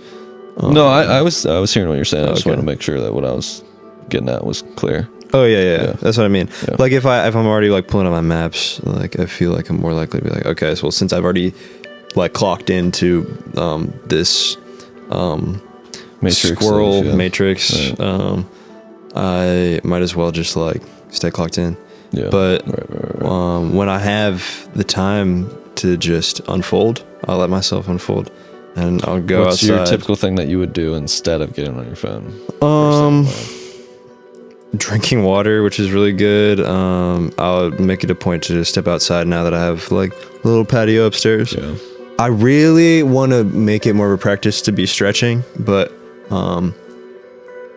No, I was hearing what you're saying. I just Okay. wanted to make sure that what I was getting at was clear. oh yeah, that's what I mean. Yeah. Like if I'm already like pulling up my maps, like I feel like I'm more likely to be like, okay, so since I've already like clocked into this Matrix squirrel life, yeah. matrix, Right. I might as well just like stay clocked in. Yeah. But Right. when I have the time to just unfold, I'll let myself unfold, and I'll go What's outside. your typical thing that you would do instead of getting on your phone? Drinking water, which is really good. I'll make it a point to step outside now that I have like a little patio upstairs. Yeah. I really want to make it more of a practice to be stretching, but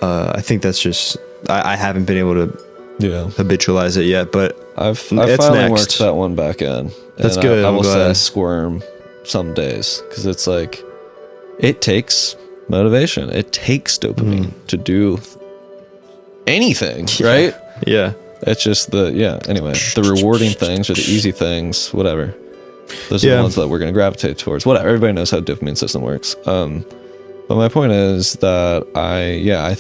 I think that's just I haven't been able to Yeah. habitualize it yet. But I've It's finally next. worked that one back in. That's And good, I I'm will say I glad. squirm some days because it's like it takes motivation. It takes dopamine to do anything, right? yeah, It's just anyway, the rewarding things or the easy things, whatever. Those are Yeah. the ones that we're going to gravitate towards. Whatever. Everybody knows how the dopamine system works. But my point is that I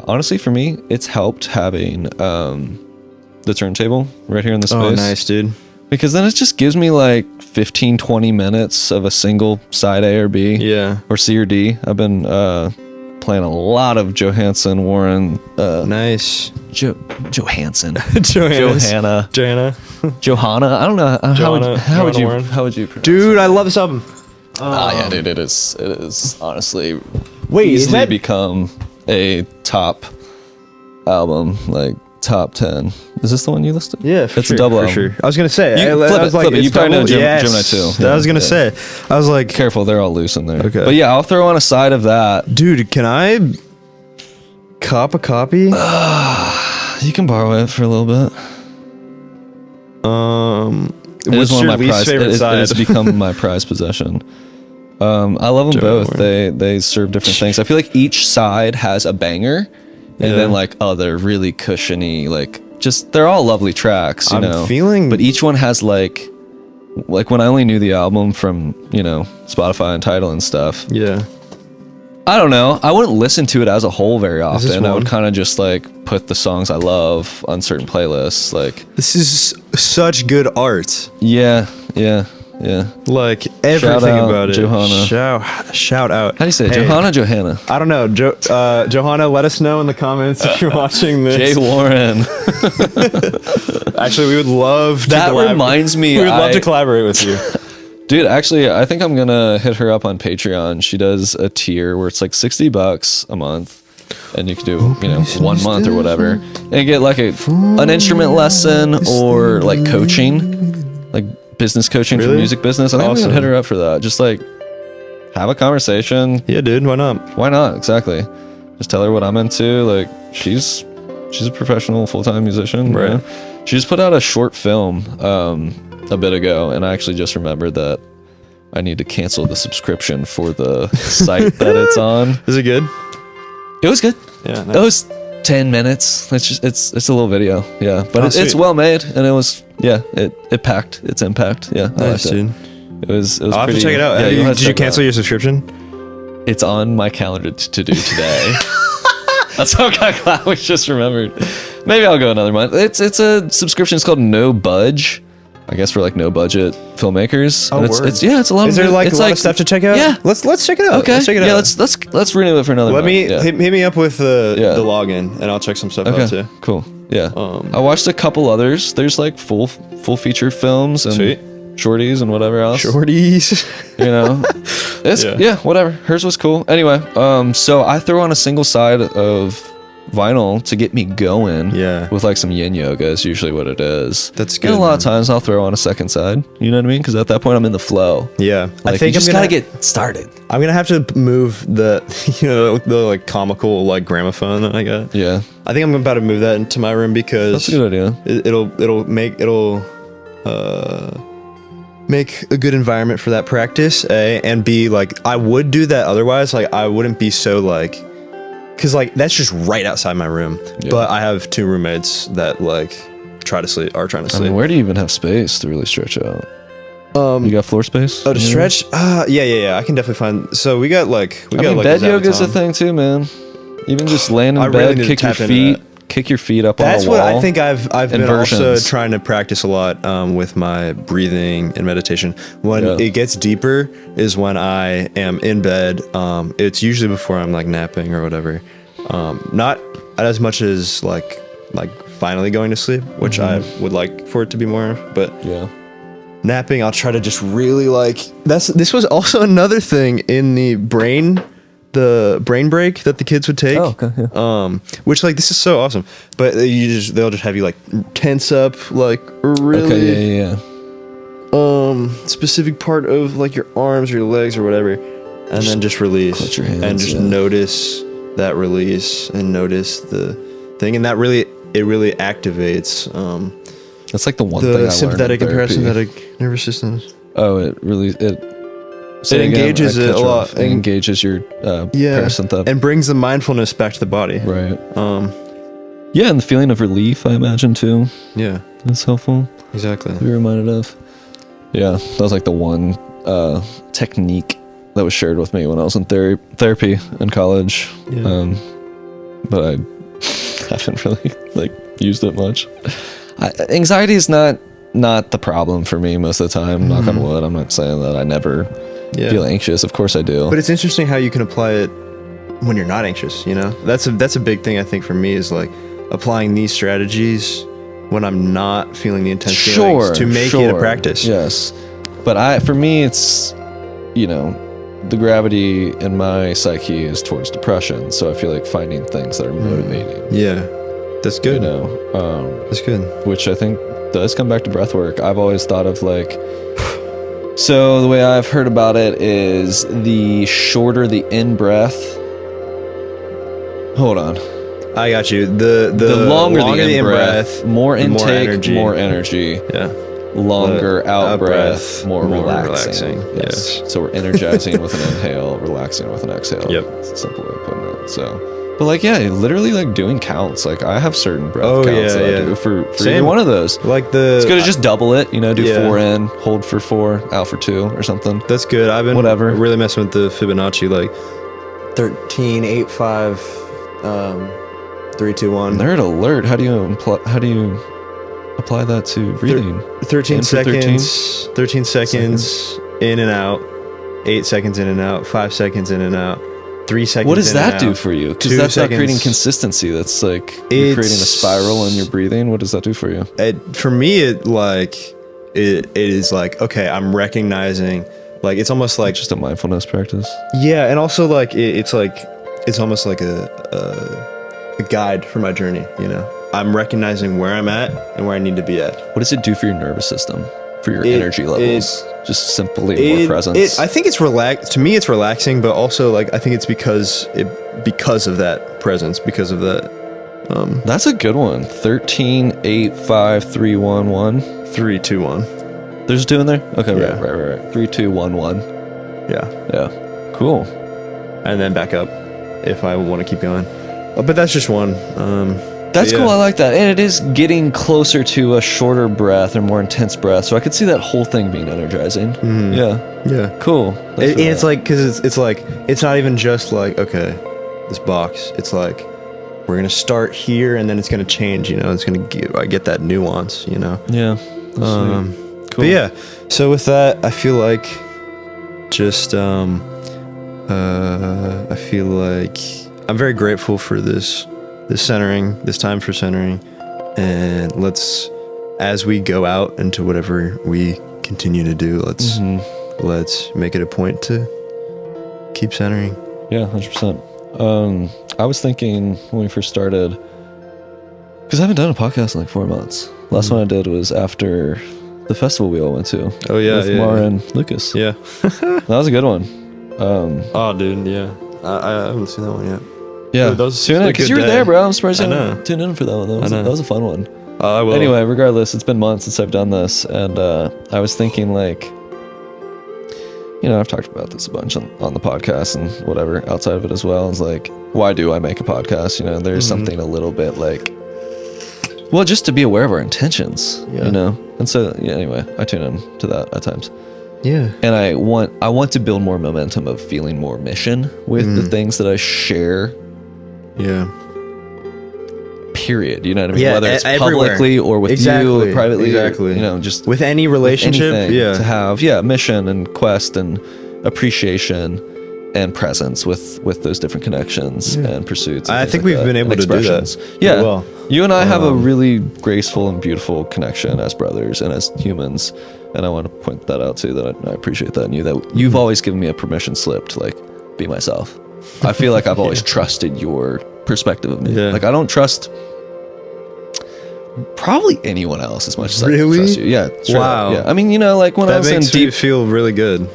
honestly, for me, it's helped having the turntable right here in the space. oh nice, dude. Because then it just gives me like 15, 20 minutes of a single side A or B. Yeah, Or C or D. I've been playing a lot of Johansson, Warren, nice. Johansson. Johanna. Johanna. I don't know. Johanna Warren. How would you pronounce Dude, it? I love this album. Yeah, dude, it is honestly Wait, is easily that become a top album, like top 10. Is this the one you listed? Yeah, for it's sure, a double for album. sure. I was gonna say, You- I flip was it, like, flip it. it's You probably know double? Yes. Gemini too. I Yeah, was gonna yeah. say, I was like, Careful, they're all loose in there. Okay. But yeah, I'll throw on a side of that. dude, can I cop a copy? You can borrow it for a little bit. It What's is one your of my least prized. favorite It side? has become my prized possession. I love them both. Jamuary. They serve different things. I feel like each side has a banger, and Yeah. then like other really cushiony, like just they're all lovely tracks, you I'm know. feeling- but each one has like when I only knew the album from Spotify and Tidal and stuff. Yeah. I don't know. I wouldn't listen to it as a whole very this often. I would one? kind of just like put the songs I love on certain playlists. Like, This is such good art. yeah. Like everything out, about it. Johanna. Shout out. How do you say it? Hey, Johanna? I don't know. Johanna, let us know in the comments if you're watching this. Jay Warren. Actually, we would love to That reminds me, We would love to collaborate with you. Dude, actually, I think I'm gonna hit her up on Patreon. She does a tier where it's like $60 a month, and you can do 1 month or whatever, and get like an instrument lesson or like coaching, like business coaching for Really? music business. I think I'm Awesome. gonna hit her up for that. Just like have a conversation. Yeah, dude, why not? Why not? Exactly. Just tell her what I'm into. Like she's a professional full-time musician. Right. You know? She just put out a short film a bit ago, and I actually just remembered that I need to cancel the subscription for the site that it's on. Is it good? It was good. Yeah. It was 10 minutes. It's a little video. Yeah, but Oh, it's sweet. well made, and it was it packed its impact. Yeah, I Nice, liked it. dude. It was I'll have to pretty- check it out. Yeah, you'll have to Did you check it cancel out. your subscription? It's on my calendar to do today. That's how glad we just remembered. Maybe I'll go another month. It's a subscription. It's called No Budge. I guess for like no budget filmmakers. Oh, And it's, word. it's it's a lot. Is of there like it's a lot of stuff to check out? Yeah. Let's check it out. Okay. Let's check it yeah. out. Let's renew it for another. Let month. me Yeah. hit me up with the Yeah. login, and I'll check some stuff out Okay. too. Cool. Yeah. I watched a couple others. There's like full feature films and Sweet. shorties and whatever else. Shorties. You know, it's Yeah. yeah, whatever. Hers was cool. Anyway, so I throw on a single side of vinyl to get me going. Yeah. With like some yin yoga is usually what it is. That's good. And a lot of man. times I'll throw on a second side. You know what I mean? Because at that point I'm in the flow. Yeah. Like, I think you just I'm gotta gonna get started. I'm gonna have to move the the like comical like gramophone that I got. Yeah. I think I'm about to move that into my room because That's a good idea. it'll make a good environment for that practice. A and B, like I would do that otherwise. Like I wouldn't be so like, cause like that's just right outside my room. Yeah. But I have 2 roommates that like trying to sleep. I mean, where do you even have space to really stretch out? You got floor space? Oh, to stretch? Yeah. I can definitely find. So we got like I mean, bed yoga is a thing too, man. Even just laying in bed, need to kick your tap into feet, kick your feet up That's on a wall. what I think I've been also Inversions. trying to practice a lot with my breathing and meditation. When Yeah. it gets deeper is when I am in bed. It's usually before I'm like napping or whatever. Not as much as like finally going to sleep, which I would like for it to be more of, but Yeah. napping, I'll try to just really like this was also another thing in the brain break that the kids would take. Oh, okay, yeah. Which like this is so awesome. But they'll just have you like tense up like really Okay, yeah. specific part of like your arms or your legs or whatever. And then just release. clutch your hands, and just yeah. notice that release and notice the thing. And that really activates That's like the one thing I the learned sympathetic in and therapy. parasympathetic nervous systems. Oh, it engages it a lot. It engages your parasympathetic. And brings the mindfulness back to the body. Right. Yeah, and the feeling of relief, I imagine too. Yeah, That's helpful. exactly. To be reminded of. Yeah, that was like the one technique that was shared with me when I was in therapy in college. Yeah. But I haven't really like used it much. Anxiety is not the problem for me most of the time. Knock on wood. I'm not saying that I never feel anxious. Of course I do. But it's interesting how you can apply it when you're not anxious, you know? That's a big thing I think for me is like applying these strategies when I'm not feeling the intense feelings to make it a practice. Yes. But for me it's, you know, the gravity in my psyche is towards depression. So I feel like finding things that are motivating. Yeah. That's good. You know, That's good. which I think does come back to breath work. I've always thought of like, so the way I've heard about it is the shorter the in breath. Hold on. I got you. The longer the in breath, more intake, more energy. Yeah. Longer out breath, more relaxing. relaxing. Yes. So we're energizing with an inhale, relaxing with an exhale. Yep. It's a simple way of putting it. So, but like, yeah, literally like doing counts. Like I have certain breath counts that I do for Same. either one of those. Like It's good to just double it, you know, do Yeah. 4 in, hold for 4, out for 2 or something. That's good. I've been Whatever. really messing with the Fibonacci, like 13, 8, 5, 3, 2, 1. Nerd alert. How do you apply that to breathing? 13 In for 13? seconds. 13 seconds in and out. 8 seconds in and out. 5 seconds in and out. 3 seconds. What does in and that do out. for you? Because 2 that's not creating seconds. consistency. That's like you're creating a spiral in your breathing. What does that do for you? For me, it is like, okay, I'm recognizing, like it's almost like Just a mindfulness practice. yeah, and also like it's almost like a guide for my journey. You know, I'm recognizing where I'm at and where I need to be at. What does it do for your nervous system? For your energy levels? Just simply more presence. I think it's to me, it's relaxing, but also like I think it's because of that presence, because of that. That's a good one. 13, 8, 5, 3, 1, 1. 3, 2, 1. There's 2 in there? Okay, Yeah. right. 3, 2, 1, 1. Yeah, Yeah. Cool. and then back up if I want to keep going. But that's just one. That's yeah. cool. I like that. And it is getting closer to a shorter breath or more intense breath. So I could see that whole thing being energizing. Yeah. Yeah. Cool. And it's like, because it's like, it's not even just like, okay, this box. It's like, we're going to start here and then it's going to change, you know, it's going to I get that nuance, you know? Yeah. Cool. But yeah, so with that, I feel like just, I feel like I'm very grateful for this centering, this time for centering. And as we go out into whatever we continue to do, let's make it a point to keep centering. Yeah, 100%. I was thinking when we first started, because I haven't done a podcast in like 4 months. Last one I did was after the festival we all went to. Oh yeah, with Mara and Lucas. Yeah. That was a good one. Oh, dude, yeah. I haven't seen that one yet. Yeah, Dude, that was tune in a because good you were day. there, bro. I'm surprised you I know. didn't tune in for that one. I know. That was a fun one. I will. Anyway, regardless, it's been months since I've done this, and I was thinking like, I've talked about this a bunch on the podcast and whatever outside of it as well. It's like, why do I make a podcast? There's something a little bit like, well, just to be aware of our intentions, And so, anyway, I tune in to that at times. Yeah. And I want to build more momentum of feeling more mission with the things that I share. Yeah. Period. You know what I mean? Yeah, Whether it's everywhere. publicly or with Exactly, you privately, exactly. or, just With any relationship, anything to have, mission and quest and appreciation and presence with those different connections and pursuits. And I things think like we've that, been able and to do that expressions. really Yeah. well. You and I have a really graceful and beautiful connection as brothers and as humans. And I want to point that out too, that I appreciate that in you, that you've always given me a permission slip to like be myself. I feel like I've always trusted your perspective of me. Yeah. Like I don't trust probably anyone else as much as Really? I trust you. Yeah. Straight Wow. up. Yeah. I mean, like when I That was in makes me deep, feel really good.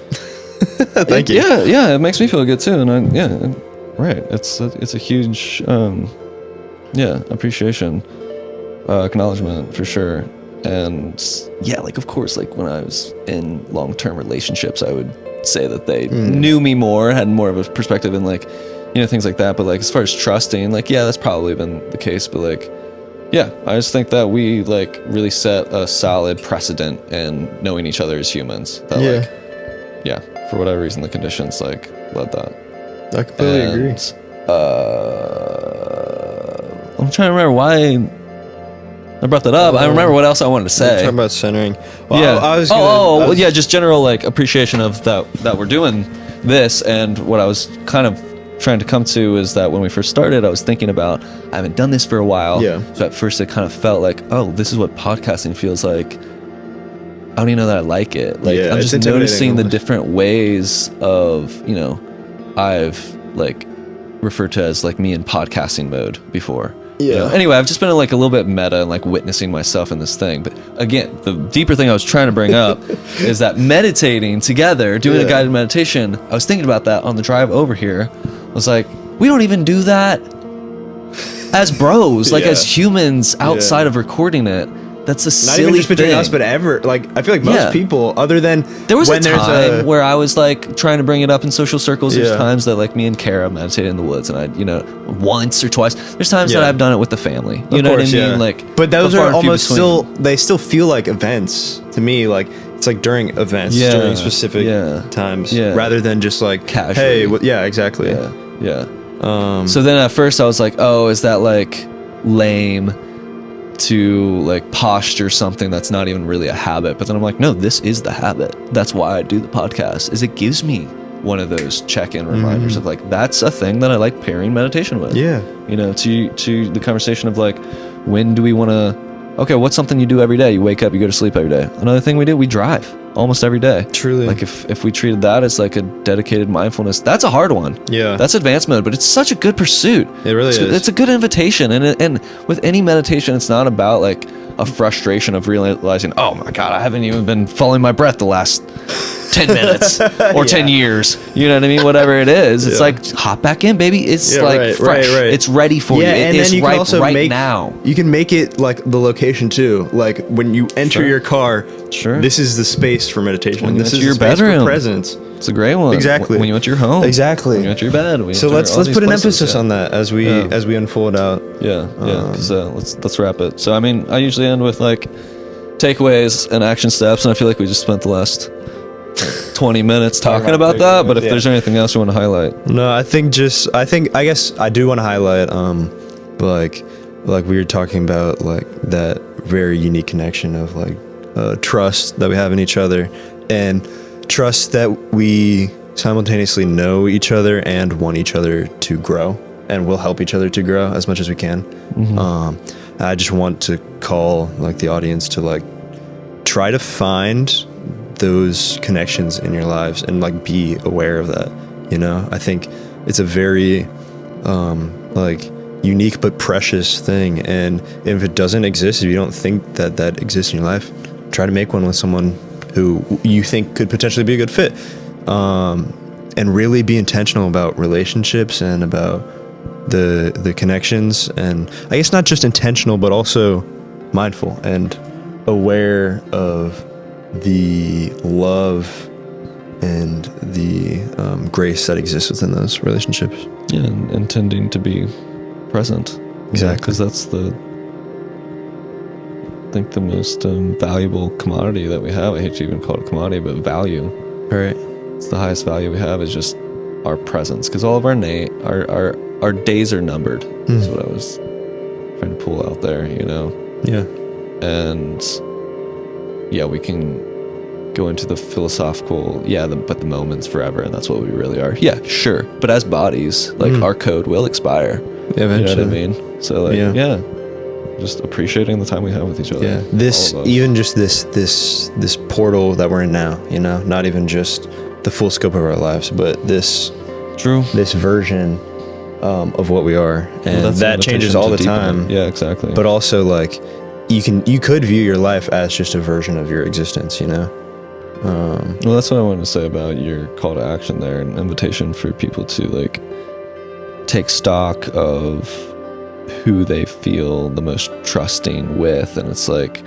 Thank you. Yeah, it makes me feel good too. And right. It's a huge, appreciation, acknowledgement for sure. And yeah, like, of course, like when I was in long-term relationships, I would say that they knew me more, had more of a perspective and like, things like that. But like, as far as trusting, like, yeah, that's probably been the case, but like, yeah, I just think that we like really set a solid precedent in knowing each other as humans. That for whatever reason, the conditions like led that. I completely agree. I'm trying to remember why I brought that up. I remember what else I wanted to say. Talking about centering. Well, Yeah. I was. Just general like appreciation of that we're doing this, and what I was kind of trying to come to is that when we first started, I was thinking about I haven't done this for a while. Yeah. So at first it kind of felt like, oh, this is what podcasting feels like. I don't even know that I like it. Like I'm it's just intimidating noticing the almost. different ways of, I've like referred to as like me in podcasting mode before. Yeah. Anyway, I've just been like a little bit meta and like witnessing myself in this thing. But again, the deeper thing I was trying to bring up is that meditating together, doing a guided meditation, I was thinking about that on the drive over here. I was like, we don't even do that as bros, like as humans outside of recording it. That's a Not silly even just between thing. us, but ever. Like I feel like most people, other than There was when a time where I was like trying to bring it up in social circles. There's times that like me and Kara meditated in the woods, and I, once or twice. There's times that I've done it with the family. You know what I mean? Like, but those far are and few almost between. they still feel like events to me. Like it's like during events, during specific times, rather than just like Casually. Hey, exactly. Yeah. So then at first I was like, oh, is that like lame to like posture something that's not even really a habit? But then I'm like, no, this is the habit. That's why I do the podcast, is it gives me one of those check-in reminders of like, that's a thing that I like pairing meditation with. Yeah. To the conversation of like, when do we want to, okay, what's something you do every day? You wake up, you go to sleep every day. Another thing we do, we drive almost every day. Truly. Like if we treated that as like a dedicated mindfulness, that's a hard one. Yeah. That's advanced mode, but it's such a good pursuit. It really is. It's a good invitation. And with any meditation, it's not about like a frustration of realizing, oh my God, I haven't even been following my breath the last 10 minutes or 10 years. You know what I mean? Whatever it is. It's like, hop back in, baby. It's like fresh. Right. It's ready for you. It is right now. You can make it like the location too. Like when you enter your car, this is the space for meditation. When you this enter is your the space bedroom. for presence. It's a great one. Exactly. When you enter your home. Exactly. When you enter your bed. So let's put an emphasis on that as we unfold out. Yeah. Because let's wrap it. So I mean, I usually end with like takeaways and action steps, and I feel like we just spent the last 20 minutes talking about that. But if there's anything else you want to highlight, no, I guess I do want to highlight like we were talking about like that very unique connection of like trust that we have in each other, and trust that we simultaneously know each other and want each other to grow, and will help each other to grow as much as we can. I just want to call like the audience to like try to find those connections in your lives and like be aware of that. I think it's a very like unique but precious thing. And if it doesn't exist, if you don't think that exists in your life, try to make one with someone who you think could potentially be a good fit. And really be intentional about relationships and about the connections. And I guess not just intentional, but also mindful and aware of the love and the grace that exists within those relationships. Yeah, and intending to be present. Exactly. Because that's I think the most valuable commodity that we have. I hate to even call it a commodity, but value. Right. It's the highest value we have is just our presence. Because all of our days are numbered. Is what I was trying to pull out there, you know? Yeah. And yeah, we can go into the philosophical, but the moment's forever, and that's what we really are. Yeah, sure. But as bodies, like our code will expire. Yeah, eventually. You know what I mean? So like, yeah, just appreciating the time we have with each other. Yeah. This portal that we're in now, you know, not even just the full scope of our lives, but this version of what we are, and that changes all the time. Yeah, exactly. But also, like, you could view your life as just a version of your existence, you know. Well, that's what I wanted to say about your call to action there, an invitation for people to like take stock of who they feel the most trusting with. And it's like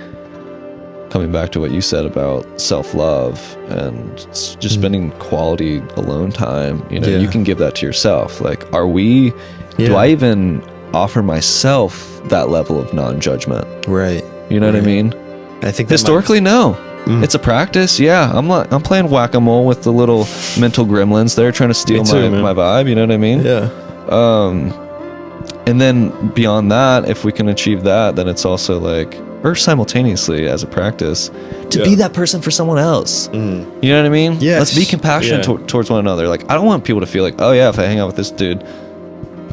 coming back to what you said about self-love and just spending quality alone time. You know, you can give that to yourself. Like, do I even offer myself that level of non-judgment? Right. You know what I mean? I think historically, no. It's a practice. Yeah, I'm playing whack-a-mole with the little mental gremlins there, trying to steal my vibe. You know what I mean? Yeah. And then beyond that, if we can achieve that, then it's also like, or simultaneously as a practice, to be that person for someone else. You know what I mean? Yes. Let's be compassionate towards one another. Like, I don't want people to feel like, oh yeah, if I hang out with this dude,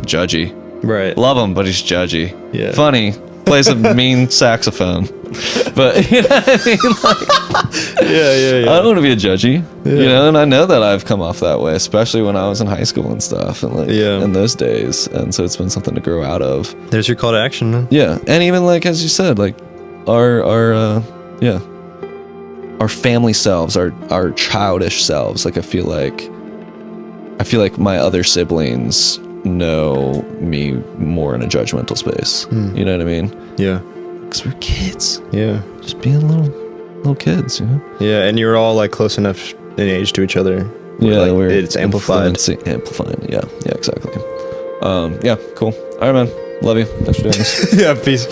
judgy. Right. Love him, but he's judgy. Yeah. Funny. Plays a mean saxophone. But you know what I mean? Like, yeah. I don't want to be a judgy. You know, and I know that I've come off that way, especially when I was in high school and stuff, and like in those days. And so it's been something to grow out of. There's your call to action, man. Yeah. And even like, as you said, like our family selves, our childish selves. Like, I feel like my other siblings know me more in a judgmental space. You know what I mean? Yeah. Because we're kids. Yeah. Just being little kids, you know? Yeah, and you're all like close enough in age to each other. Yeah, like, it's amplified. Amplifying. Yeah, exactly. Yeah, cool. All right, man. Love you. Thanks for doing this. Yeah, peace.